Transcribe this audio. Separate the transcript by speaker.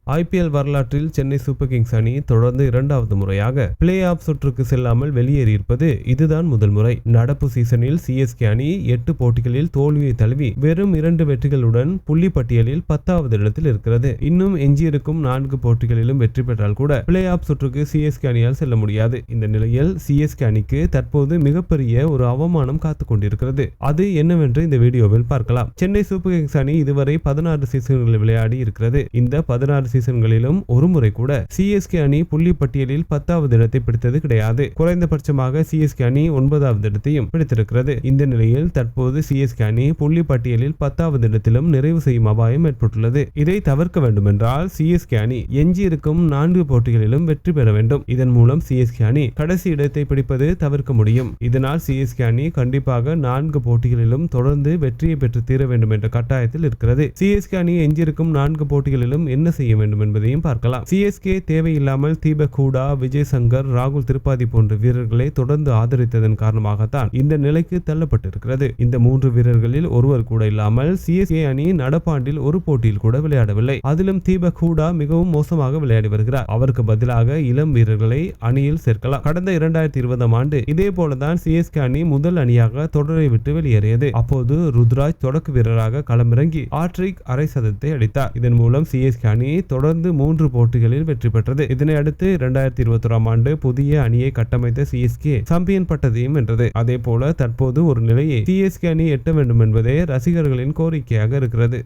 Speaker 1: IPL வரலாற்றில் Chennai super Kings அணி தொடர்ந்து இரண்டாவது முறையாக பிளே ஆஃப் சுற்றுக்கு செல்லாமல் வெளியேறியிருப்பது இதுதான் முதல் முறை. நடப்பு சீசனில் CSK அணி 8 போட்டிகளில் தோல்வியை தழுவி வெறும் 2 வெற்றிகளுடன் புள்ளி பட்டியலில் 10வது இடத்தில் இருக்கிறது. இன்னும் எஞ்சியிருக்கும் 4 போட்டிகளிலும் வெற்றி பெற்றால் கூட பிளே ஆஃப் சுற்றுக்கு CSK அணியால் செல்ல முடியாது. இந்த நிலையில் CSK அணிக்கு தற்போது மிகப்பெரிய ஒரு அவமானம் காத்துக் கொண்டிருக்கிறது. அது என்னவென்று இந்த வீடியோவில் பார்க்கலாம். சென்னை சூப்பர் கிங்ஸ் அணி இதுவரை 16 சீசன்களில் விளையாடி இருக்கிறது. இந்த 16 சீசன்களிலும் ஒரு முறை கூட CSK அணி புள்ளி பட்டியலில் 10வது இடத்தை பிடித்தது கிடையாது. குறைந்தபட்சமாக CSK அணி 9வது இடத்தையும் பிடித்திருக்கிறது. இந்த நிலையில் தற்போது CSK அணி புள்ளி பட்டியலில் 10வது இடத்திலும் நிறைவு செய்யும் அபாயம் ஏற்பட்டுள்ளது. இதை தவிர்க்க வேண்டும் என்றால் CSK அணி எஞ்சியிருக்கும் 4 போட்டிகளிலும் வெற்றி பெற வேண்டும். இதன் மூலம் CSK அணி கடைசி இடத்தை பிடிப்பது தவிர்க்க முடியும். இதனால் CSK அணி கண்டிப்பாக 4 போட்டிகளிலும் தொடர்ந்து வெற்றியை பெற்று தீர வேண்டும் என்ற கட்டாயத்தில் இருக்கிறது. CSK அணி எஞ்சியிருக்கும் 4 போட்டிகளிலும் என்ன செய்ய வேண்டும் என்பதையும் பார்க்கலாம். CSK தேவையில்லாமல் தீபக் ஹூடா, விஜய் சங்கர், ராகுல் திரிபாதி போன்ற வீரர்களை தொடர்ந்து ஆதரித்ததன் காரணமாகத்தான் இந்த நிலைக்கு தள்ளப்பட்டிருக்கிறது. இந்த 3 வீரர்களில் ஒருவர் கூட இல்லாமல் CSK அணி நடப்பாண்டில் ஒரு போட்டியில் கூட விளையாடவில்லை. அதிலும் தீபக் ஹூடா மிகவும் மோசமாக விளையாடி வருகிறார். அவருக்கு பதிலாக இளம் வீரர்களை அணியில் சேர்க்கலாம். கடந்த 2020ஆம் ஆண்டு இதே போலதான் CSK அணி முதல் அணியாக தொடரை விட்டு வெளியேறியது. அப்போது ருத்ராஜ் தொடக்க வீரராக களமிறங்கி ஹாட்ரிக் அரை சதத்தை அடித்தார். இதன் மூலம் CSK அணி தொடர்ந்து 3 போட்டிகளில் வெற்றி பெற்றது. இதனை அடுத்து 2021ஆம் ஆண்டு புதிய அணியை கட்டமைத்த CSK சாம்பியன் பட்டத்தையும் வென்றது. அதே போல தற்போது ஒரு நிலையை CSK அணி எட்ட வேண்டும் என்பதே ரசிகர்களின் கோரிக்கையாக இருக்கிறது.